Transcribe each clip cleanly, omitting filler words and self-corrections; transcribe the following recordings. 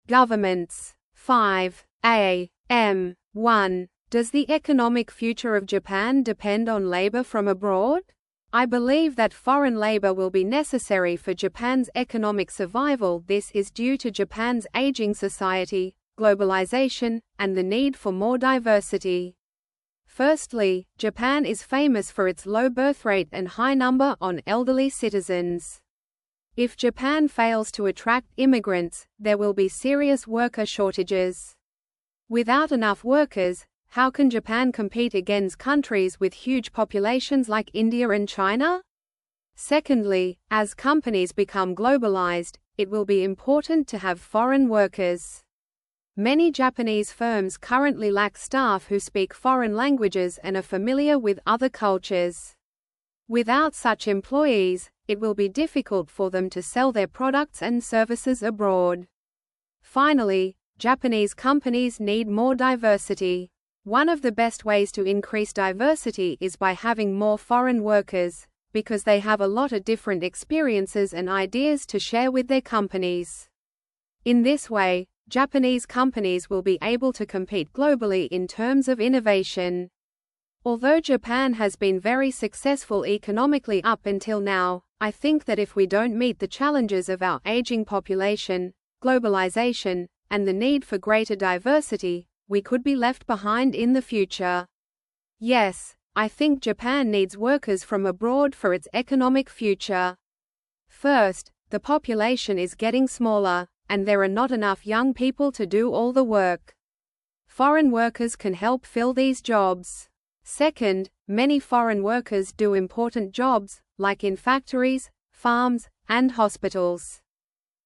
Governments. 5. A.M. 1. Does the economic future of Japan depend on labor from abroad? I believe that foreign labor will be necessary for Japan's economic survival. This is due to Japan's aging society, globalization, and the need for more diversity. Firstly, Japan is famous for its low birth rate and high number on elderly citizens. If Japan fails to attract immigrants, there will be serious worker shortages. Without enough workers, how can Japan compete against countries with huge populations like India and China? Secondly, as companies become globalized, it will be important to have foreign workers. Many Japanese firms currently lack staff who speak foreign languages and are familiar with other cultures. Without such employees, it will be difficult for them to sell their products and services abroad. Finally, Japanese companies need more diversity. One of the best ways to increase diversity is by having more foreign workers, because they have a lot of different experiences and ideas to share with their companies. In this way, Japanese companies will be able to compete globally in terms of innovation. Although Japan has been very successful economically up until now, I think that if we don't meet the challenges of our aging population, globalization, and the need for greater diversity, we could be left behind in the future. Yes, I think Japan needs workers from abroad for its economic future. First, the population is getting smaller, and there are not enough young people to do all the work. Foreign workers can help fill these jobs. Second, many foreign workers do important jobs, like in factories, farms, and hospitals.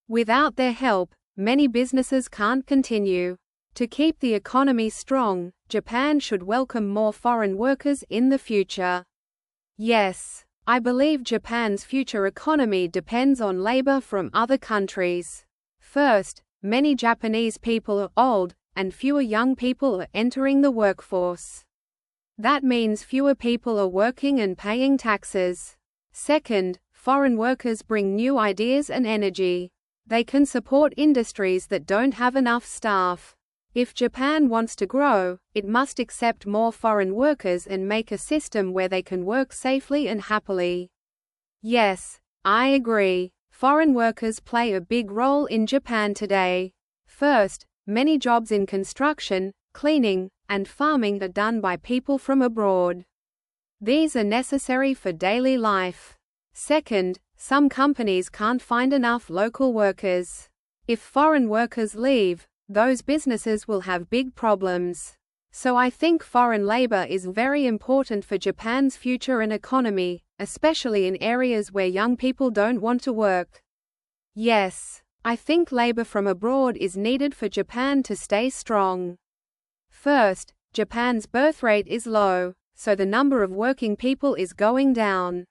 Without their help, many businesses can't continue. To keep the economy strong, Japan should welcome more foreign workers in the future. Yes, I believe Japan's future economy depends on labor from other countries. First, many Japanese people are old, and fewer young people are entering the workforce. That means fewer people are working and paying taxes. Second, foreign workers bring new ideas and energy. They can support industries that don't have enough staff. If Japan wants to grow, it must accept more foreign workers and make a system where they can work safely and happily. Yes, I agree. Foreign workers play a big role in Japan today. First, many jobs in construction, cleaning, and farming are done by people from abroad. These are necessary for daily life. Second, some companies can't find enough local workers. If foreign workers leave, those businesses will have big problems. So I think foreign labor is very important for Japan's future and economy, especially in areas where young people don't want to work. Yes, I think labor from abroad is needed for Japan to stay strong. First, Japan's birth rate is low, so the number of working people is going down.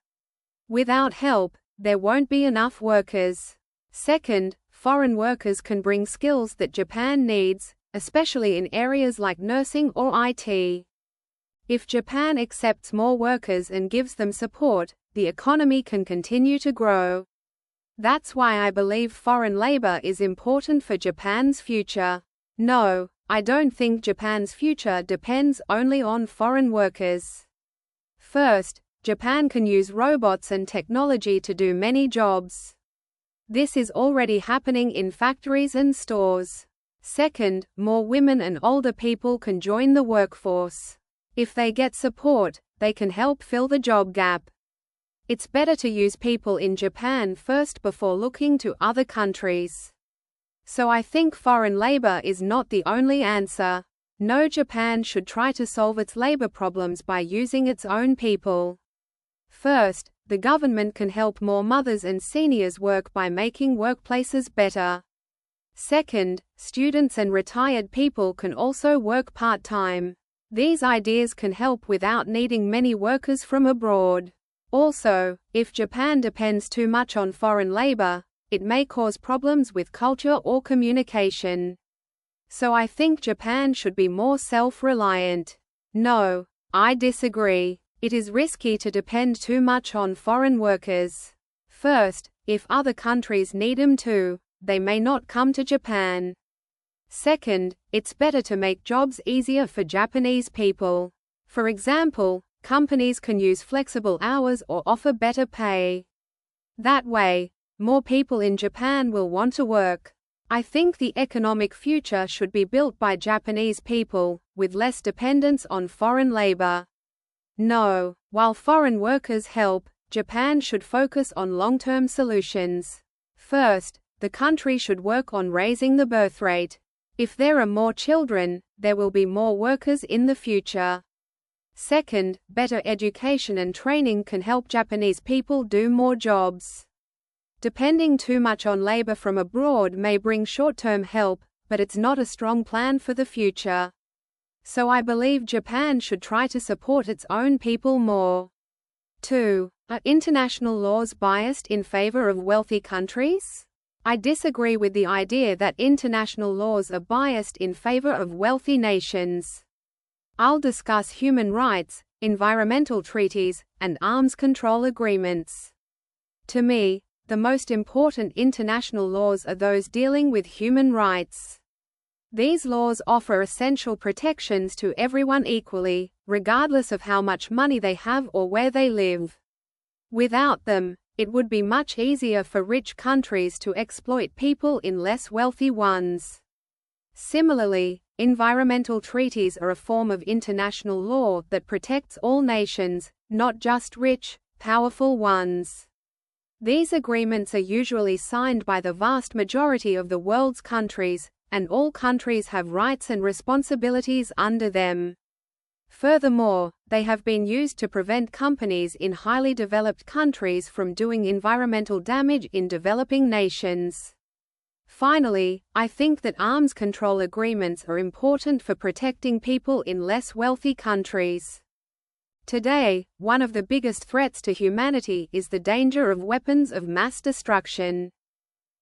Without help, there won't be enough workers. Second, foreign workers can bring skills that Japan needs, especially in areas like nursing or IT. If Japan accepts more workers and gives them support, the economy can continue to grow. That's why I believe foreign labor is important for Japan's future. No, I don't think Japan's future depends only on foreign workers. First, Japan can use robots and technology to do many jobs. This is already happening in factories and stores. Second, more women and older people can join the workforce. If they get support, they can help fill the job gap. It's better to use people in Japan first before looking to other countries. So I think foreign labor is not the only answer. No, Japan should try to solve its labor problems by using its own people. First, the government can help more mothers and seniors work by making workplaces better. Second, students and retired people can also work part-time. These ideas can help without needing many workers from abroad. Also, if Japan depends too much on foreign labor, it may cause problems with culture or communication. So I think Japan should be more self-reliant. No, I disagree. It is risky to depend too much on foreign workers. First, if other countries need them too, they may not come to Japan. Second, it's better to make jobs easier for Japanese people. For example, companies can use flexible hours or offer better pay. That way, more people in Japan will want to work. I think the economic future should be built by Japanese people, with less dependence on foreign labor. No, while foreign workers help, Japan should focus on long-term solutions. First, the country should work on raising the birth rate. If there are more children, there will be more workers in the future. Second, better education and training can help Japanese people do more jobs. Depending too much on labor from abroad may bring short-term help, but it's not a strong plan for the future. So I believe Japan should try to support its own people more. 2. Are international laws biased in favor of wealthy countries? I disagree with the idea that international laws are biased in favor of wealthy nations. I'll discuss human rights, environmental treaties, and arms control agreements. To me, the most important international laws are those dealing with human rights. These laws offer essential protections to everyone equally, regardless of how much money they have or where they live. Without them, it would be much easier for rich countries to exploit people in less wealthy ones. Similarly, environmental treaties are a form of international law that protects all nations, not just rich, powerful ones. These agreements are usually signed by the vast majority of the world's countries, and all countries have rights and responsibilities under them. Furthermore, they have been used to prevent companies in highly developed countries from doing environmental damage in developing nations. Finally, I think that arms control agreements are important for protecting people in less wealthy countries. Today, one of the biggest threats to humanity is the danger of weapons of mass destruction.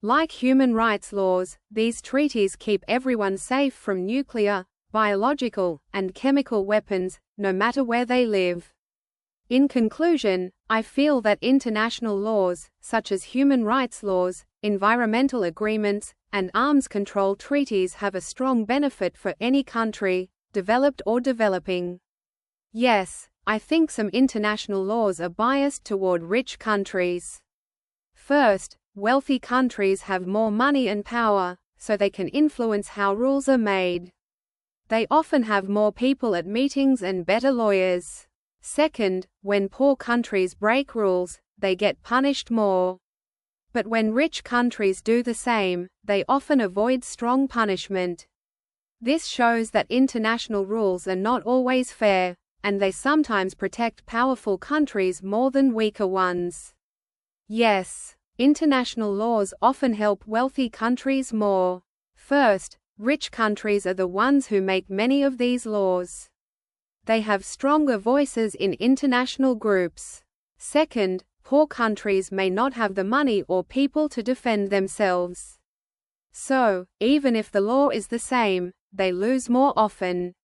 Like human rights laws, these treaties keep everyone safe from nuclear, biological, and chemical weapons, no matter where they live. In conclusion, I feel that international laws, such as human rights laws, environmental agreements, and arms control treaties have a strong benefit for any country, developed or developing. Yes, I think some international laws are biased toward rich countries. First, wealthy countries have more money and power, so they can influence how rules are made. They often have more people at meetings and better lawyers. Second, when poor countries break rules, they get punished more. But when rich countries do the same, they often avoid strong punishment. This shows that international rules are not always fair, and they sometimes protect powerful countries more than weaker ones. Yes, international laws often help wealthy countries more. First, rich countries are the ones who make many of these laws. They have stronger voices in international groups. Second, poor countries may not have the money or people to defend themselves. So, even if the law is the same, they lose more often.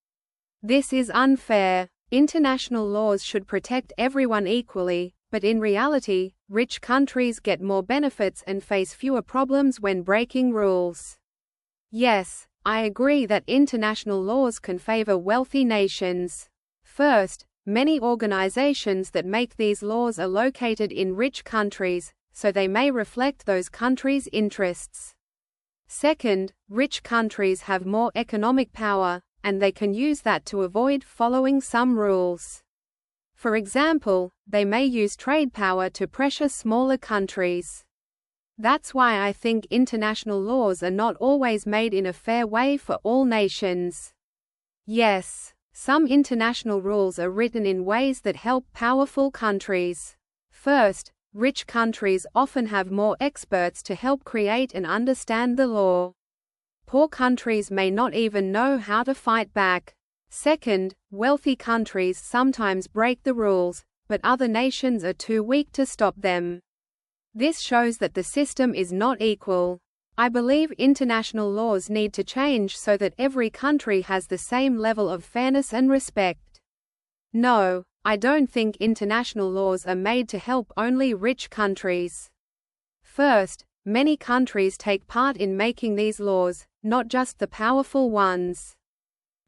This is unfair. International laws should protect everyone equally, but in reality, rich countries get more benefits and face fewer problems when breaking rules. Yes, I agree that international laws can favor wealthy nations. First, many organizations that make these laws are located in rich countries, so they may reflect those countries' interests. Second, rich countries have more economic power, and they can use that to avoid following some rules. For example, they may use trade power to pressure smaller countries. That's why I think international laws are not always made in a fair way for all nations. Yes, some international rules are written in ways that help powerful countries. First, rich countries often have more experts to help create and understand the law. Poor countries may not even know how to fight back. Second, wealthy countries sometimes break the rules, but other nations are too weak to stop them. This shows that the system is not equal. I believe international laws need to change so that every country has the same level of fairness and respect. No, I don't think international laws are made to help only rich countries. First, many countries take part in making these laws, not just the powerful ones.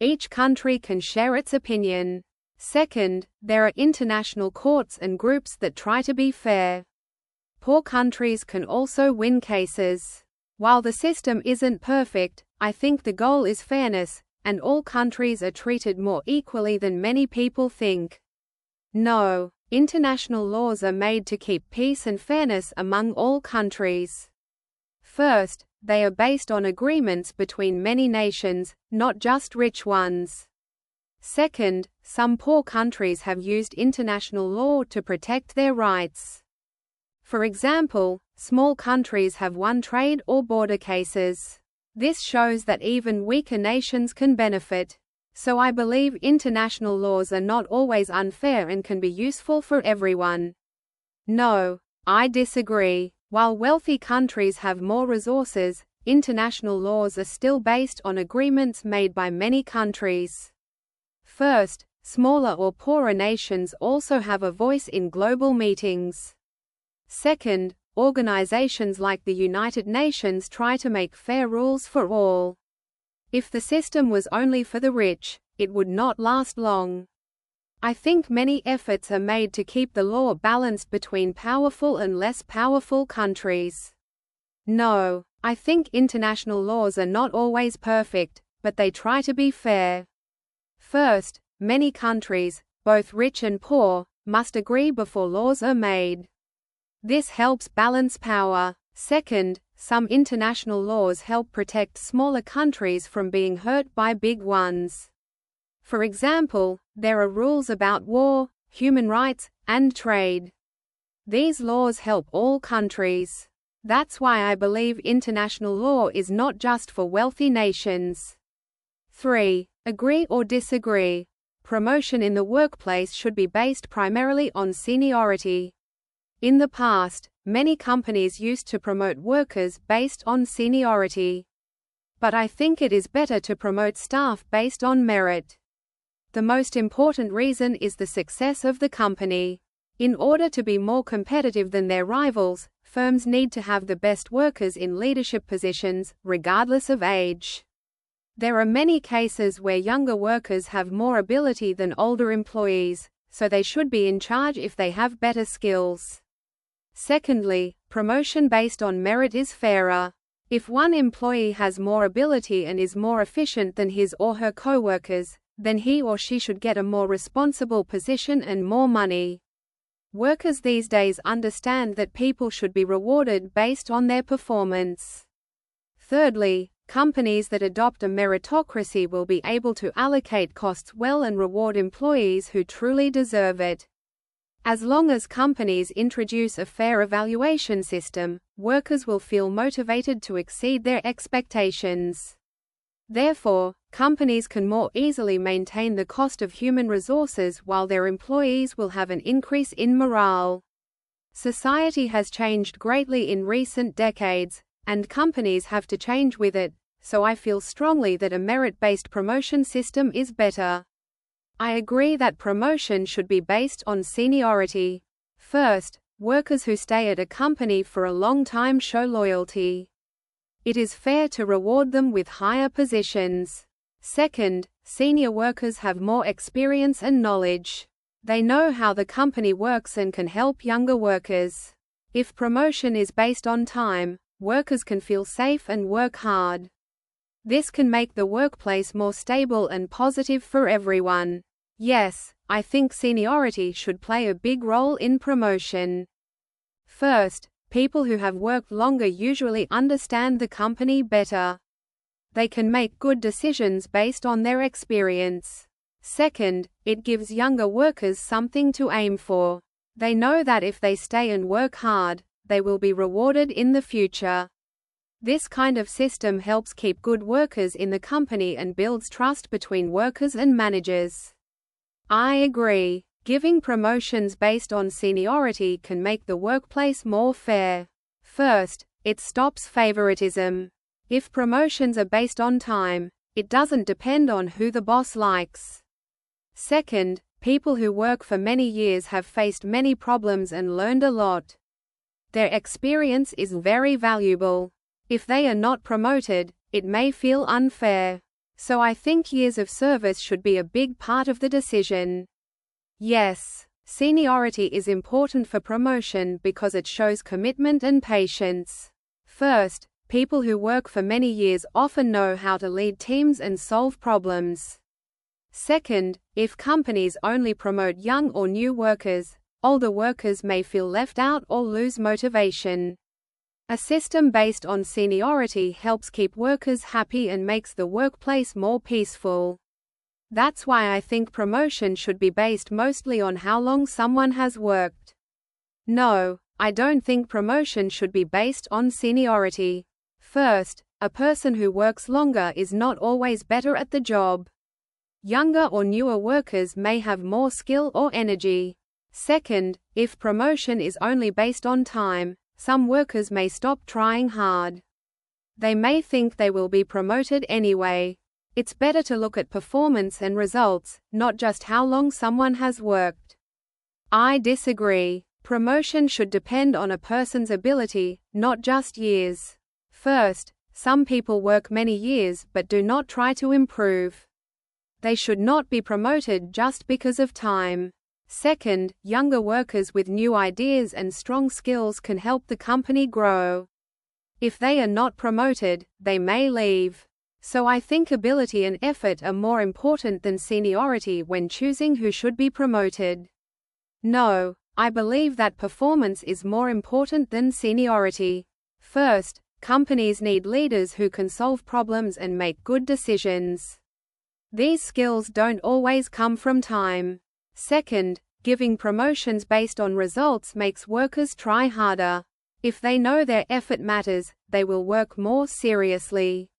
Each country can share its opinion. Second, there are international courts and groups that try to be fair. Poor countries can also win cases. While the system isn't perfect, I think the goal is fairness, and all countries are treated more equally than many people think. No, international laws are made to keep peace and fairness among all countries. First, they are based on agreements between many nations, not just rich ones. Second, some poor countries have used international law to protect their rights. For example, small countries have won trade or border cases. This shows that even weaker nations can benefit. So I believe international laws are not always unfair and can be useful for everyone. No, I disagree. While wealthy countries have more resources, international laws are still based on agreements made by many countries. First, smaller or poorer nations also have a voice in global meetings. Second, organizations like the United Nations try to make fair rules for all. If the system was only for the rich, it would not last long. I think many efforts are made to keep the law balanced between powerful and less powerful countries. No, I think international laws are not always perfect, but they try to be fair. First, many countries, both rich and poor, must agree before laws are made. This helps balance power. Second, some international laws help protect smaller countries from being hurt by big ones. For example, there are rules about war, human rights, and trade. These laws help all countries. That's why I believe international law is not just for wealthy nations. 3. Agree or disagree. Promotion in the workplace should be based primarily on seniority. In the past, many companies used to promote workers based on seniority. But I think it is better to promote staff based on merit. The most important reason is the success of the company. In order to be more competitive than their rivals, firms need to have the best workers in leadership positions, regardless of age. There are many cases where younger workers have more ability than older employees, so they should be in charge if they have better skills. Secondly, promotion based on merit is fairer. If one employee has more ability and is more efficient than his or her co-workers, then he or she should get a more responsible position and more money. Workers these days understand that people should be rewarded based on their performance. Thirdly, companies that adopt a meritocracy will be able to allocate costs well and reward employees who truly deserve it. As long as companies introduce a fair evaluation system, workers will feel motivated to exceed their expectations. Therefore, companies can more easily maintain the cost of human resources while their employees will have an increase in morale. Society has changed greatly in recent decades, and companies have to change with it, so I feel strongly that a merit-based promotion system is better. I agree that promotion should be based on seniority. First, workers who stay at a company for a long time show loyalty. It is fair to reward them with higher positions. Second, senior workers have more experience and knowledge. They know how the company works and can help younger workers. If promotion is based on time, workers can feel safe and work hard. This can make the workplace more stable and positive for everyone. Yes, I think seniority should play a big role in promotion. First, people who have worked longer usually understand the company better. They can make good decisions based on their experience. Second, it gives younger workers something to aim for. They know that if they stay and work hard, they will be rewarded in the future. This kind of system helps keep good workers in the company and builds trust between workers and managers. I agree. Giving promotions based on seniority can make the workplace more fair. First, it stops favoritism. If promotions are based on time, it doesn't depend on who the boss likes. Second, people who work for many years have faced many problems and learned a lot. Their experience is very valuable. If they are not promoted, it may feel unfair. So I think years of service should be a big part of the decision. Yes, seniority is important for promotion because it shows commitment and patience. First, people who work for many years often know how to lead teams and solve problems. Second, if companies only promote young or new workers, older workers may feel left out or lose motivation. A system based on seniority helps keep workers happy and makes the workplace more peaceful. That's why I think promotion should be based mostly on how long someone has worked. No, I don't think promotion should be based on seniority. First, a person who works longer is not always better at the job. Younger or newer workers may have more skill or energy. Second, if promotion is only based on time, some workers may stop trying hard. They may think they will be promoted anyway. It's better to look at performance and results, not just how long someone has worked. I disagree. Promotion should depend on a person's ability, not just years. First, some people work many years but do not try to improve. They should not be promoted just because of time. Second, younger workers with new ideas and strong skills can help the company grow. If they are not promoted, they may leave. So I think ability and effort are more important than seniority when choosing who should be promoted. No, I believe that performance is more important than seniority. First, companies need leaders who can solve problems and make good decisions. These skills don't always come from time. Second, giving promotions based on results makes workers try harder. If they know their effort matters, they will work more seriously.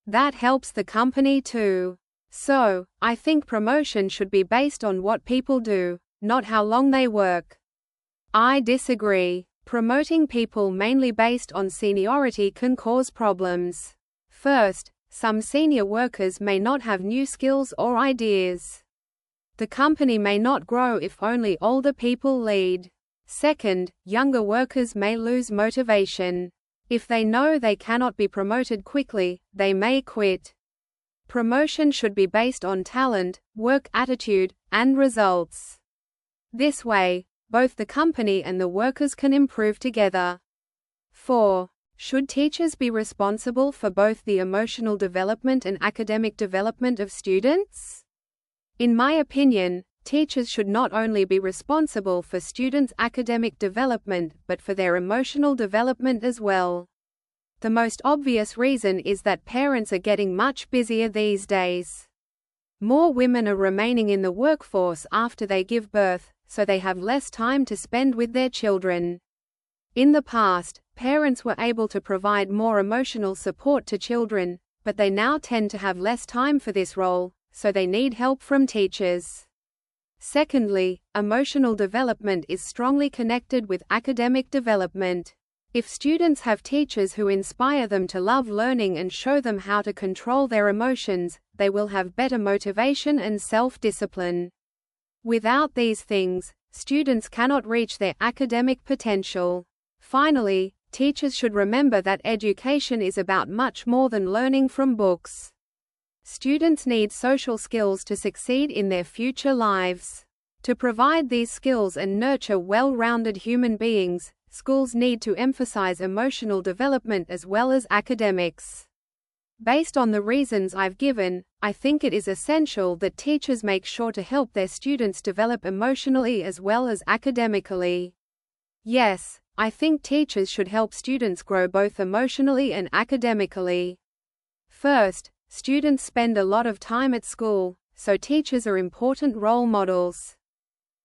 That helps the company too. So, I think promotion should be based on what people do, not how long they work. I disagree. Promoting people mainly based on seniority can cause problems. First, some senior workers may not have new skills or ideas. The company may not grow if only older people lead. Second, younger workers may lose motivation. If they know they cannot be promoted quickly, they may quit. Promotion should be based on talent, work attitude, and results. This way, both the company and the workers can improve together. 4. Should teachers be responsible for both the emotional development and academic development of students? In my opinion, teachers should not only be responsible for students' academic development but for their emotional development as well. The most obvious reason is that parents are getting much busier these days. More women are remaining in the workforce after they give birth, so they have less time to spend with their children. In the past, parents were able to provide more emotional support to children, but they now tend to have less time for this role, so they need help from teachers. Secondly, emotional development is strongly connected with academic development. If students have teachers who inspire them to love learning and show them how to control their emotions, they will have better motivation and self-discipline. Without these things, students cannot reach their academic potential. Finally, teachers should remember that education is about much more than learning from books. Students need social skills to succeed in their future lives. To provide these skills and nurture well-rounded human beings, schools need to emphasize emotional development as well as academics. Based on the reasons I've given, I think it is essential that teachers make sure to help their students develop emotionally as well as academically. Yes, I think teachers should help students grow both emotionally and academically. First, students spend a lot of time at school, so teachers are important role models.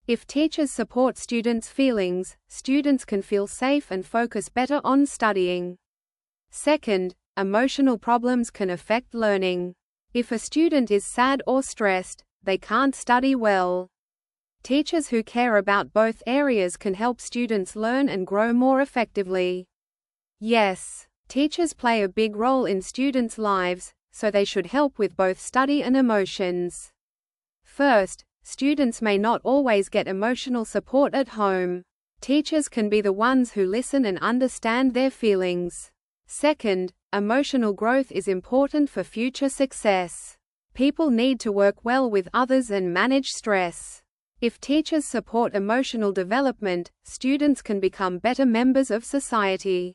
If teachers support students' feelings, students can feel safe and focus better on studying. Second, emotional problems can affect learning. If a student is sad or stressed, they can't study well. Teachers who care about both areas can help students learn and grow more effectively. Yes, teachers play a big role in students' lives, so they should help with both study and emotions. First, students may not always get emotional support at home. Teachers can be the ones who listen and understand their feelings. Second, emotional growth is important for future success. People need to work well with others and manage stress. If teachers support emotional development, students can become better members of society.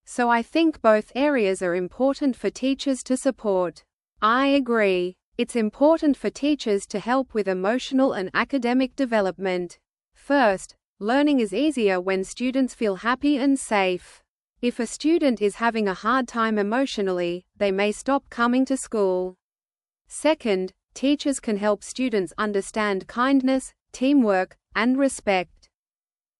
So I think both areas are important for teachers to support. I agree. It's important for teachers to help with emotional and academic development. First, learning is easier when students feel happy and safe. If a student is having a hard time emotionally, they may stop coming to school. Second, teachers can help students understand kindness, teamwork, and respect.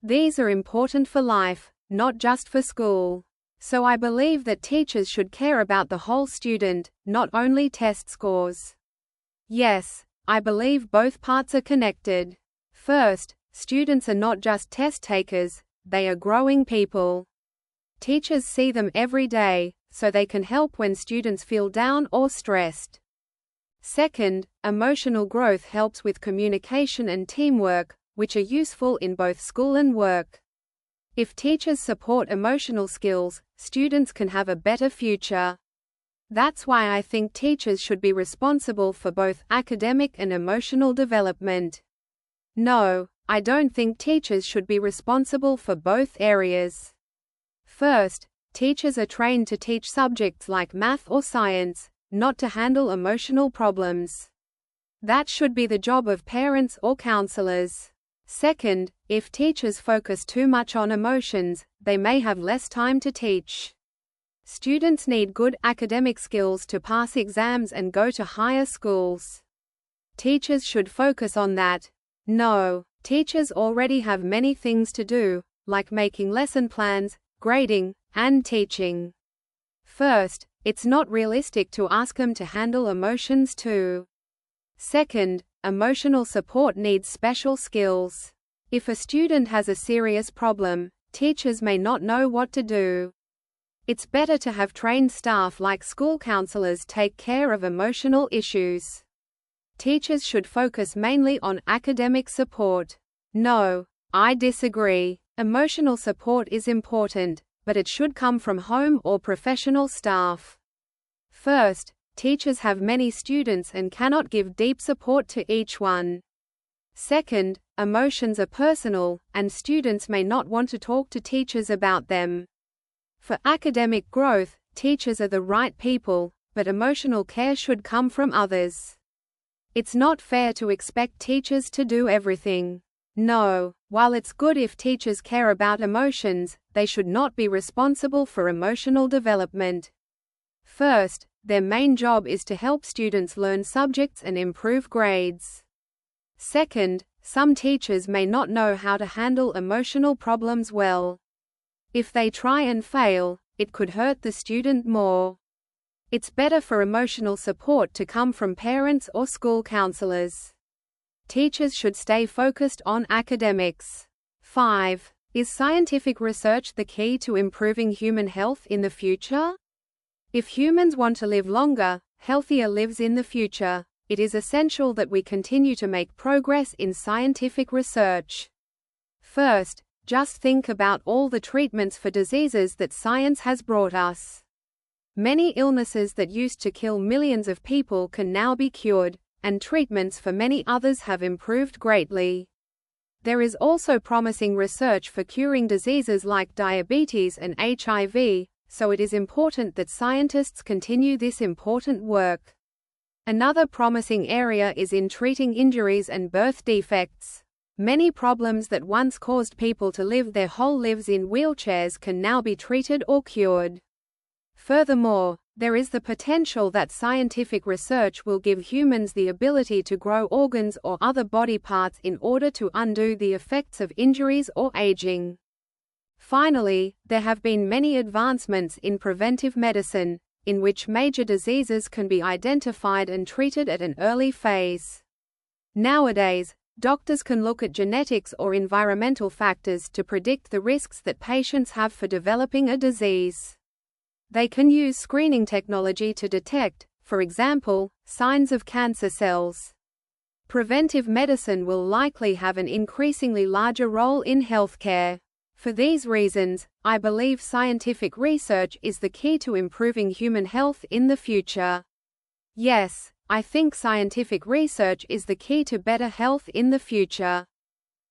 These are important for life, not just for school. So I believe that teachers should care about the whole student, not only test scores. Yes, I believe both parts are connected. First, students are not just test takers, they are growing people. Teachers see them every day, so they can help when students feel down or stressed. Second, emotional growth helps with communication and teamwork, which are useful in both school and work. If teachers support emotional skills, students can have a better future. That's why I think teachers should be responsible for both academic and emotional development. No, I don't think teachers should be responsible for both areas. First, teachers are trained to teach subjects like math or science, not to handle emotional problems. That should be the job of parents or counselors. Second, if teachers focus too much on emotions, they may have less time to teach. Students need good academic skills to pass exams and go to higher schools. Teachers should focus on that. No, teachers already have many things to do, like making lesson plans, grading, and teaching. First, it's not realistic to ask them to handle emotions too. Second, emotional support needs special skills. If a student has a serious problem, teachers may not know what to do. It's better to have trained staff like school counselors take care of emotional issues. Teachers should focus mainly on academic support. No, I disagree. Emotional support is important, but it should come from home or professional staff. First, teachers have many students and cannot give deep support to each one. Second, emotions are personal, and students may not want to talk to teachers about them. For academic growth, teachers are the right people, but emotional care should come from others. It's not fair to expect teachers to do everything. No, while it's good if teachers care about emotions, they should not be responsible for emotional development. First, their main job is to help students learn subjects and improve grades. Second, some teachers may not know how to handle emotional problems well. If they try and fail, it could hurt the student more. It's better for emotional support to come from parents or school counselors. Teachers should stay focused on academics. 5. Is scientific research the key to improving human health in the future? If humans want to live longer, healthier lives in the future, it is essential that we continue to make progress in scientific research. First, just think about all the treatments for diseases that science has brought us. Many illnesses that used to kill millions of people can now be cured, and treatments for many others have improved greatly. There is also promising research for curing diseases like diabetes and HIV, so it is important that scientists continue this important work. Another promising area is in treating injuries and birth defects. Many problems that once caused people to live their whole lives in wheelchairs can now be treated or cured. Furthermore, there is the potential that scientific research will give humans the ability to grow organs or other body parts in order to undo the effects of injuries or aging. Finally, there have been many advancements in preventive medicine, in which major diseases can be identified and treated at an early phase. Nowadays, doctors can look at genetics or environmental factors to predict the risks that patients have for developing a disease. They can use screening technology to detect, for example, signs of cancer cells. Preventive medicine will likely have an increasingly larger role in healthcare. For these reasons, I believe scientific research is the key to improving human health in the future. Yes, I think scientific research is the key to better health in the future.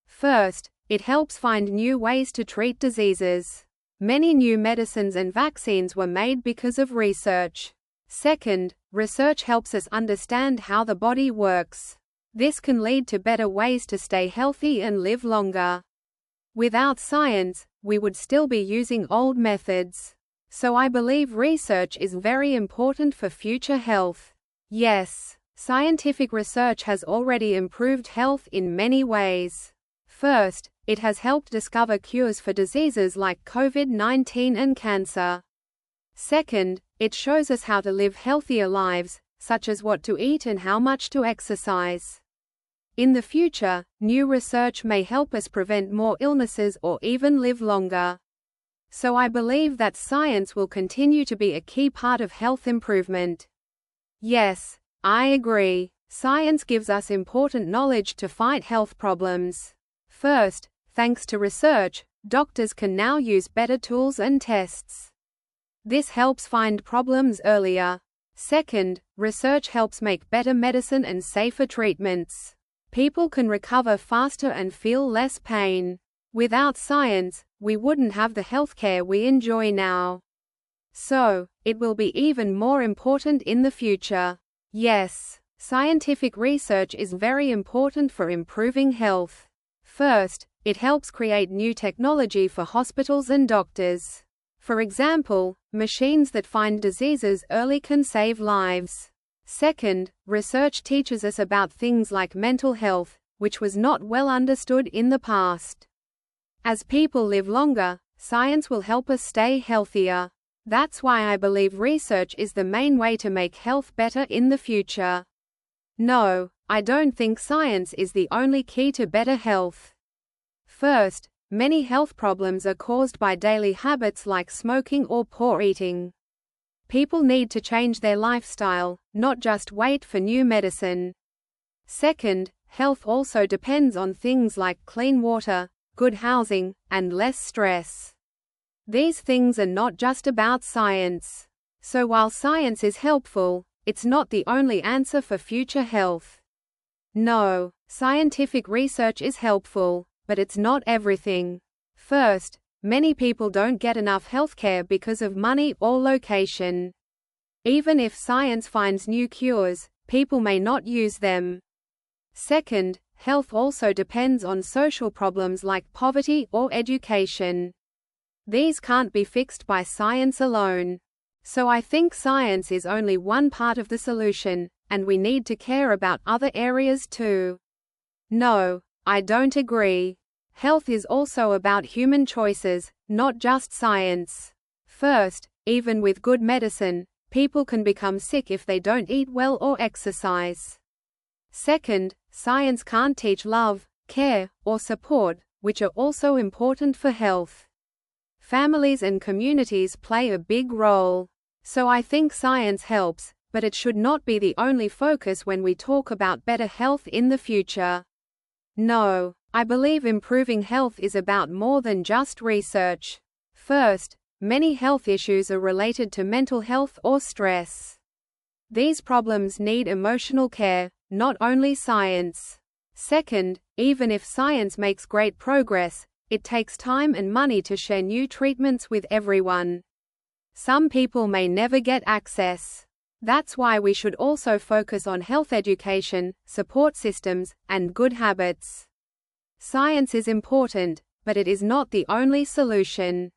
First, it helps find new ways to treat diseases. Many new medicines and vaccines were made because of research. Second, research helps us understand how the body works. This can lead to better ways to stay healthy and live longer. Without science, we would still be using old methods. So I believe research is very important for future health. Yes, scientific research has already improved health in many ways. First, it has helped discover cures for diseases like COVID-19 and cancer. Second, it shows us how to live healthier lives, such as what to eat and how much to exercise. In the future, new research may help us prevent more illnesses or even live longer. So I believe that science will continue to be a key part of health improvement. Yes, I agree. Science gives us important knowledge to fight health problems. First, thanks to research, doctors can now use better tools and tests. This helps find problems earlier. Second, research helps make better medicine and safer treatments. People can recover faster and feel less pain. Without science, we wouldn't have the healthcare we enjoy now. So, it will be even more important in the future. Yes, scientific research is very important for improving health. First, it helps create new technology for hospitals and doctors. For example, machines that find diseases early can save lives. Second, research teaches us about things like mental health, which was not well understood in the past. As people live longer, science will help us stay healthier. That's why I believe research is the main way to make health better in the future. No, I don't think science is the only key to better health. First, many health problems are caused by daily habits like smoking or poor eating. People need to change their lifestyle, not just wait for new medicine. Second, health also depends on things like clean water, good housing, and less stress. These things are not just about science. So while science is helpful, it's not the only answer for future health. No, scientific research is helpful, but it's not everything. First, many people don't get enough healthcare because of money or location. Even if science finds new cures, people may not use them. Second, health also depends on social problems like poverty or education. These can't be fixed by science alone. So I think science is only one part of the solution, and we need to care about other areas too. No, I don't agree. Health is also about human choices, not just science. First, even with good medicine, people can become sick if they don't eat well or exercise. Second, science can't teach love, care, or support, which are also important for health. Families and communities play a big role. So I think science helps, but it should not be the only focus when we talk about better health in the future. No, I believe improving health is about more than just research. First, many health issues are related to mental health or stress. These problems need emotional care, not only science. Second, even if science makes great progress, it takes time and money to share new treatments with everyone. Some people may never get access. That's why we should also focus on health education, support systems, and good habits. Science is important, but it is not the only solution.